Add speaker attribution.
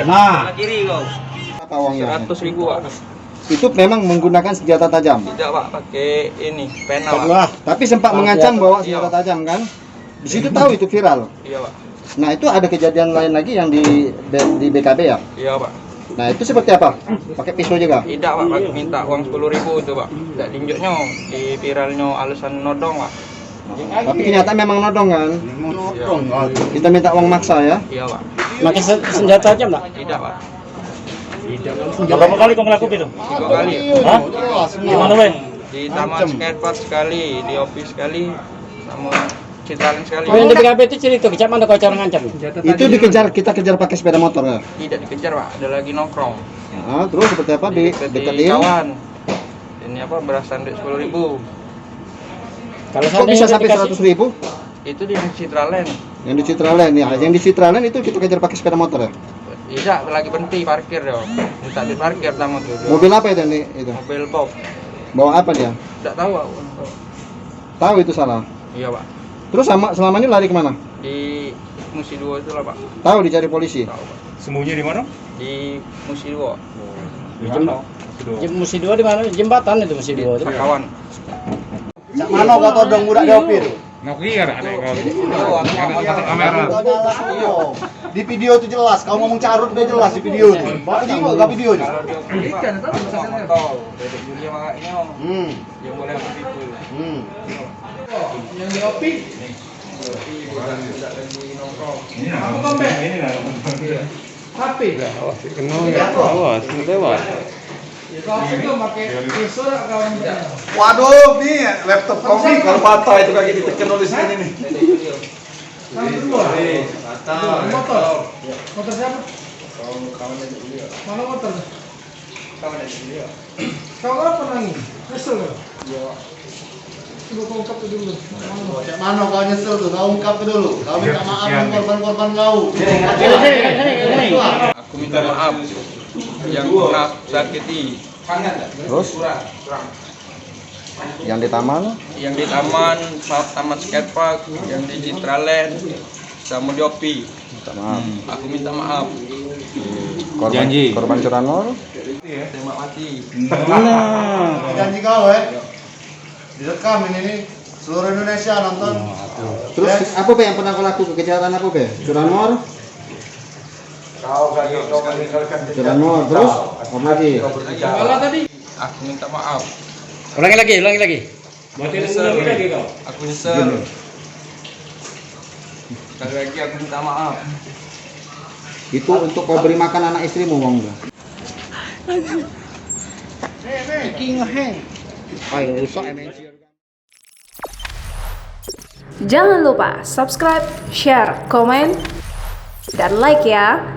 Speaker 1: Nah, kiri kau.
Speaker 2: Apa uangnya?
Speaker 1: 100.000 Pak.
Speaker 2: Itu memang menggunakan senjata tajam.
Speaker 1: Tidak Pak, pakai ini pena Pak.
Speaker 2: Wah, tapi sempat mengancam bawa senjata tajam kan? Di situ tahu itu viral.
Speaker 1: Iya Pak.
Speaker 2: Nah, itu ada kejadian lain lagi yang di BKB ya?
Speaker 1: Iya Pak.
Speaker 2: Nah, itu seperti apa? Pakai pisau juga?
Speaker 1: Tidak Pak, minta uang 10.000 itu Pak. Tidak tunjuknya di viralnya alasan nodong Pak.
Speaker 2: Tapi kenyataan memang nodong kan?
Speaker 1: Nodong.
Speaker 2: Kita minta uang maksa ya?
Speaker 1: Iya Pak.
Speaker 3: Pakai senjata tajam tak?
Speaker 1: Tidak Pak.
Speaker 3: Berapa kali kau ngelakuin itu?
Speaker 1: 3 kali.
Speaker 3: Hah? Di mana weh?
Speaker 1: Di taman skatepark sekali, di office sekali, sama Citraland sekali.
Speaker 3: Oh, yang di BKB itu cerita, kecap mana kau cara ngancam?
Speaker 2: Itu dikejar, kita kejar pakai sepeda motor ya?
Speaker 1: Tidak dikejar Pak, ada lagi nongkrong.
Speaker 2: Nah, terus seperti apa?
Speaker 1: Di
Speaker 2: Deketin?
Speaker 1: kawan. Ini apa, berasan duit 10.000.
Speaker 3: Kalau
Speaker 2: Kok bisa sampai
Speaker 3: dikasih-
Speaker 2: 100.000?
Speaker 1: Itu di Citraland.
Speaker 2: Yang di Citraland ya? Yang di Citraland itu kita kejar pakai sepeda motor ya?
Speaker 1: Tidak, lagi berhenti parkir dong. Minta di parkir tamu tuh.
Speaker 2: Mobil apa itu? Itu?
Speaker 1: Mobil pop.
Speaker 2: Bawa apa dia?
Speaker 1: Tidak tahu Pak.
Speaker 2: Tahu itu salah.
Speaker 1: Iya Pak.
Speaker 2: Terus selama ini lari kemana?
Speaker 1: Di Musi 2 itu lah Pak.
Speaker 2: Tahu dicari polisi?
Speaker 1: Tahu Pak.
Speaker 4: Sembunyi di mana?
Speaker 1: Di Musi 2.
Speaker 4: Di mana?
Speaker 3: Musi 2 di mana? Jembatan itu Musi 2 itu.
Speaker 1: Kawan.
Speaker 2: Sak mana kau todong budak Diopi itu?
Speaker 4: Ngopi ya ada kau.
Speaker 1: Kamera.
Speaker 2: Di video itu jelas, kau ngomong carut udah jelas di video itu. Gak videonya.
Speaker 1: Kalau dia ikan itu sama motor. Dari dunia makanya yang boleh begitu. Yang di opi.
Speaker 4: HP. Awas, lewat.
Speaker 5: Waduh, nih laptop kau nih kalau patah itu kaki ditekan oleh sini nih.
Speaker 6: Motor siapa? Mana motor? Kau apa nangis? Nyesel kan? Iya. Coba kau ungkap dulu.
Speaker 2: Mana kau nyesel tuh? Kau ungkap dulu. Kau minta maaf dengan korban-korban kau.
Speaker 1: Aku minta maaf yang pernah sakiti.
Speaker 2: Terus? Yang di taman?
Speaker 1: Yang di taman skatepark, yang di Citraland, sama di Opi.
Speaker 2: Minta maaf.
Speaker 1: Aku minta maaf.
Speaker 4: Janji.
Speaker 2: Korban curanmor?
Speaker 1: Tembak mati.
Speaker 2: Nah. Janji kau direkam ini seluruh Indonesia nonton. Terus apa yang pernah kau lakukan? Kejahatan apa curanmor?
Speaker 5: Kau meninggalkan
Speaker 2: Curanmor. Terus? Apa lagi?
Speaker 1: Aku minta maaf.
Speaker 3: Ulangi lagi.
Speaker 1: Aku nyesel. Aku nyesel. Sekali lagi aku minta maaf.
Speaker 2: Itu untuk kau beri makan anak istrimu, Bang.
Speaker 7: Jangan lupa subscribe, share, komen, dan like ya.